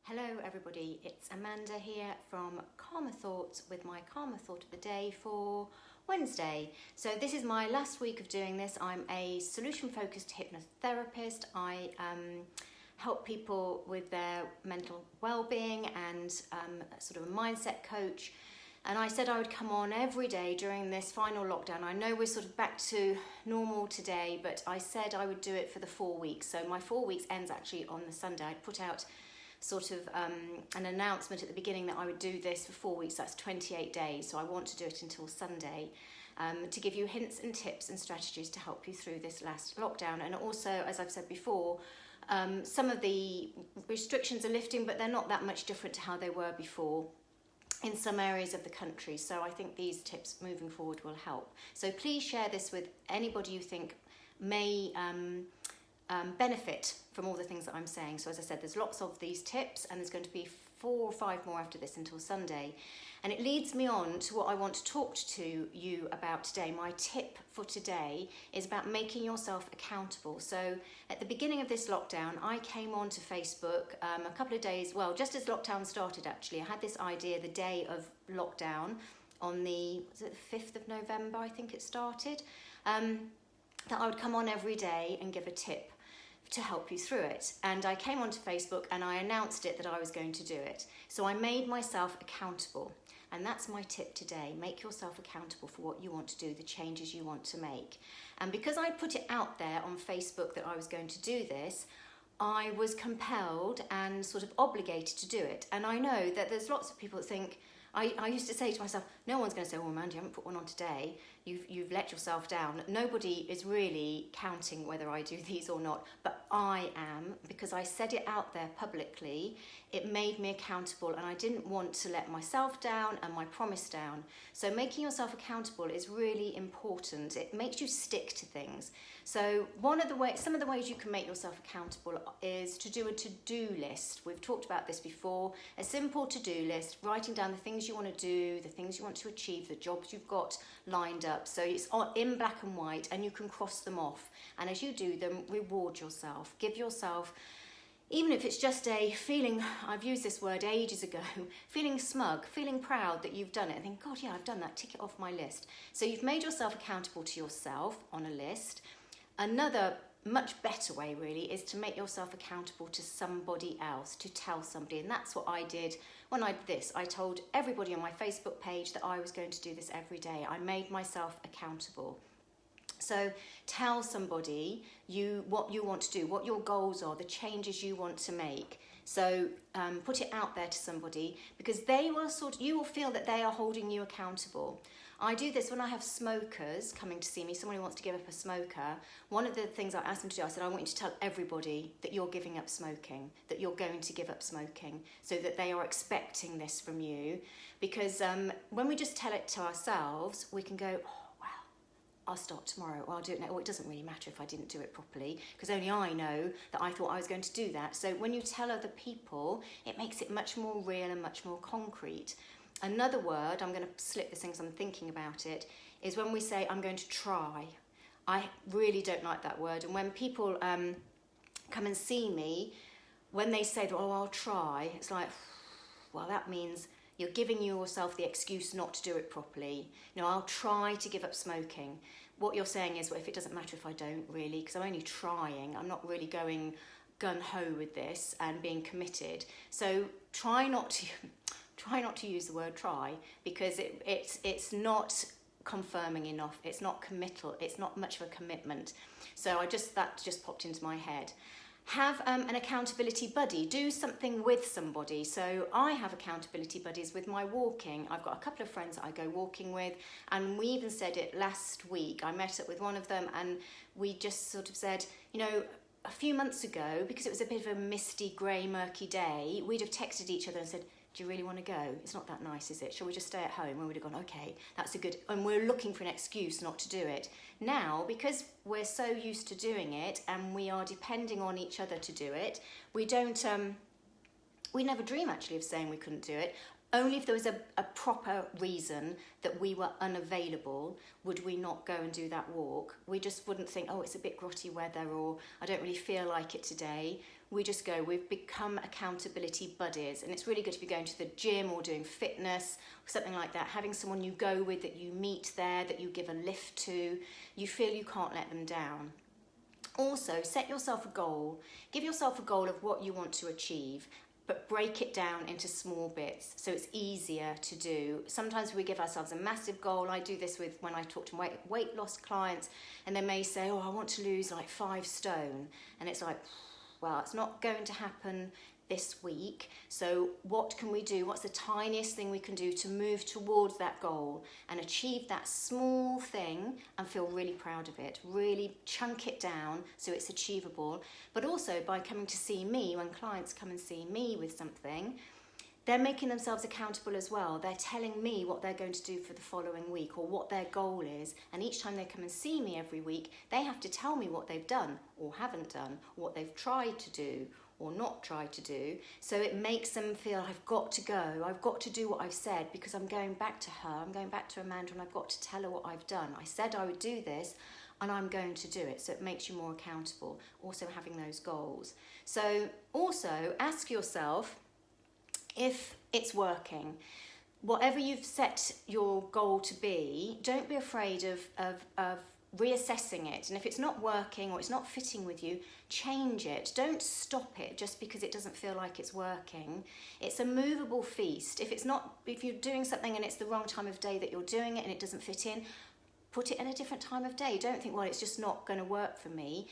Hello everybody, it's Amanda here from Calmer Thoughts with my Calmer Thought of the Day for Wednesday. So this is my last week of doing this. I'm a solution-focused hypnotherapist. I help people with their mental well-being and sort of a mindset coach. And I said I would come on every day during this final lockdown. I know we're sort of back to normal today, but I said I would do it for the 4 weeks. So my 4 weeks ends actually on the Sunday. I put out sort of an announcement at the beginning that I would do this for 4 weeks. That's 28 days. So I want to do it until Sunday to give you hints and tips and strategies to help you through this last lockdown. And also, as I've said before, some of the restrictions are lifting, but they're not that much different to how they were before in some areas of the country. So I think these tips moving forward will help. So please share this with anybody you think may benefit from all the things that I'm saying. So as I said, there's lots of these tips and there's going to be 4 or 5 more after this until Sunday. And it leads me on to what I want to talk to you about today. My tip for today is about making yourself accountable. So at the beginning of this lockdown, I came onto Facebook a couple of days, well, just as lockdown started actually. I had this idea the day of lockdown on the 5th of November, I think it started, that I would come on every day and give a tip to help you through it. And I came onto Facebook and I announced it that I was going to do it. So I made myself accountable. And that's my tip today. Make yourself accountable for what you want to do, the changes you want to make. And because I put it out there on Facebook that I was going to do this, I was compelled and sort of obligated to do it. And I know that there's lots of people that think, I used to say to myself, no one's going to say, oh, Amanda, you haven't put one on today. You've let yourself down. Nobody is really counting whether I do these or not, but I am, because I said it out there publicly. It made me accountable, and I didn't want to let myself down and my promise down. So making yourself accountable is really important. It makes you stick to things. So some of the ways you can make yourself accountable is to do a to-do list. We've talked about this before. A simple to-do list, writing down the things you want to do, the things you want to achieve, the jobs you've got lined up. So it's in black and white and you can cross them off. And as you do them, reward yourself. Give yourself, even if it's just a feeling, I've used this word ages ago, feeling smug, feeling proud that you've done it. And think, God, yeah, I've done that, tick it off my list. So you've made yourself accountable to yourself on a list. Another much better way really is to make yourself accountable to somebody else, to tell somebody. And that's what I did when I did this. I told everybody on my Facebook page that I was going to do this every day. I made myself accountable. So tell somebody what you want to do, what your goals are, the changes you want to make. So put it out there to somebody, because you will feel that they are holding you accountable. I do this when I have smokers coming to see me, someone who wants to give up a smoker. One of the things I asked them to do, I said, I want you to tell everybody that you're giving up smoking, that you're going to give up smoking, so that they are expecting this from you. Because when we just tell it to ourselves, we can go, oh, well, I'll start tomorrow, or I'll do it now. Or it doesn't really matter if I didn't do it properly, because only I know that I thought I was going to do that. So when you tell other people, it makes it much more real and much more concrete. Another word, I'm going to slip this in because I'm thinking about it, is when we say, I'm going to try. I really don't like that word. And when people come and see me, when they say, oh, I'll try, it's like, well, that means you're giving yourself the excuse not to do it properly. I'll try to give up smoking. What you're saying is, well, if it doesn't matter if I don't really, because I'm only trying, I'm not really going gung-ho with this and being committed. So try not to use the word try, because it's not confirming enough. It's not committal. It's not much of a commitment. So that just popped into my head. Have an accountability buddy. Do something with somebody. So I have accountability buddies with my walking. I've got a couple of friends that I go walking with, and we even said it last week. I met up with one of them and we just sort of said, a few months ago, because it was a bit of a misty, grey, murky day, we'd have texted each other and said, do you really want to go? It's not that nice, is it? Shall we just stay at home? And we'd have gone, okay, that's a good... And we're looking for an excuse not to do it. Now, because we're so used to doing it and we are depending on each other to do it, we never dream actually of saying we couldn't do it. Only if there was a proper reason that we were unavailable would we not go and do that walk. We just wouldn't think, oh, it's a bit grotty weather, or I don't really feel like it today. we just go. We've become accountability buddies, and it's really good if you're going to the gym or doing fitness or something like that, having someone you go with, that you meet there, that you give a lift to, you feel you can't let them down. Also, set yourself a goal. Give yourself a goal of what you want to achieve, but break it down into small bits so it's easier to do. Sometimes we give ourselves a massive goal. I do this with when I talk to weight loss clients, and they may say, oh, I want to lose like 5 stone. And it's like, well, it's not going to happen this week. So what can we do? What's the tiniest thing we can do to move towards that goal and achieve that small thing and feel really proud of it? Really chunk it down so it's achievable. But also by coming to see me, when clients come and see me with something, they're making themselves accountable as well. They're telling me what they're going to do for the following week or what their goal is. And each time they come and see me every week, they have to tell me what they've done or haven't done, or what they've tried to do or not tried to do. So it makes them feel, I've got to go, I've got to do what I've said, because I'm going back to her, I'm going back to Amanda, and I've got to tell her what I've done. I said I would do this, and I'm going to do it. So it makes you more accountable, also having those goals. So also ask yourself if it's working. Whatever you've set your goal to be, don't be afraid of reassessing it. And if it's not working or it's not fitting with you, change it. Don't stop it just because it doesn't feel like it's working. It's a movable feast. If you're doing something and it's the wrong time of day that you're doing it and it doesn't fit in, put it in a different time of day. Don't think, well, it's just not going to work for me.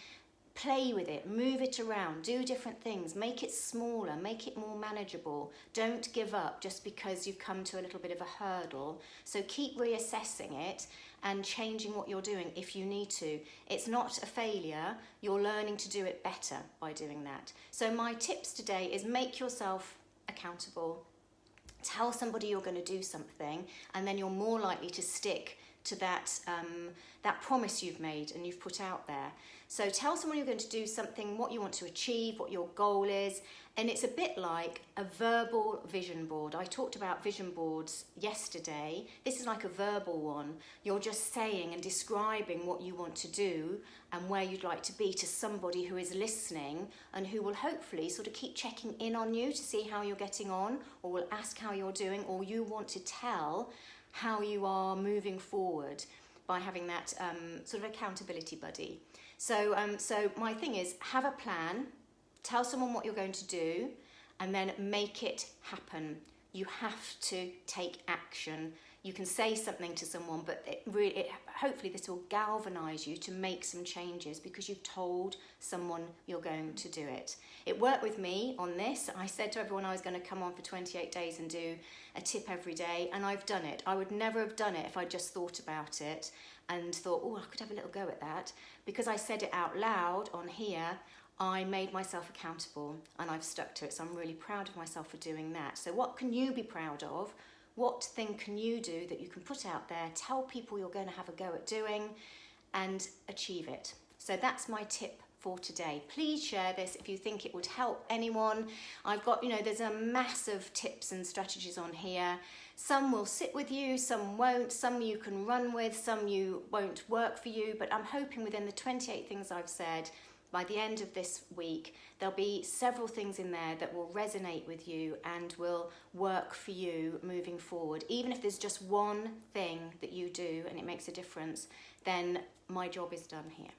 Play with it, move it around, do different things, make it smaller, make it more manageable. Don't give up just because you've come to a little bit of a hurdle. So keep reassessing it and changing what you're doing if you need to. It's not a failure, you're learning to do it better by doing that. So my tips today is make yourself accountable. Tell somebody you're going to do something, and then you're more likely to stick to that promise you've made and you've put out there. So tell someone you're going to do something, what you want to achieve, what your goal is, and it's a bit like a verbal vision board. I talked about vision boards yesterday. This is like a verbal one. You're just saying and describing what you want to do and where you'd like to be to somebody who is listening and who will hopefully sort of keep checking in on you to see how you're getting on, or will ask how you're doing, or you want to tell how you are moving forward by having that sort of accountability buddy. So my thing is, have a plan, tell someone what you're going to do, and then make it happen. You have to take action. You can say something to someone, but hopefully this will galvanise you to make some changes because you've told someone you're going to do it. It worked with me on this. I said to everyone I was going to come on for 28 days and do a tip every day, and I've done it. I would never have done it if I just thought about it and thought, oh, I could have a little go at that. Because I said it out loud on here, I made myself accountable and I've stuck to it. So I'm really proud of myself for doing that. So what can you be proud of? What thing can you do that you can put out there, tell people you're going to have a go at doing, and achieve it? So that's my tip for today. Please share this if you think it would help anyone. I've got, there's a massive tips and strategies on here. Some will sit with you, some won't, some you can run with, some you won't work for you, but I'm hoping within the 28 things I've said, by the end of this week, there'll be several things in there that will resonate with you and will work for you moving forward. Even if there's just one thing that you do and it makes a difference, then my job is done here.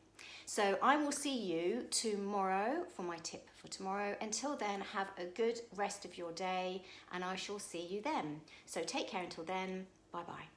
So I will see you tomorrow for my tip for tomorrow. Until then, have a good rest of your day and I shall see you then. So take care until then. Bye-bye.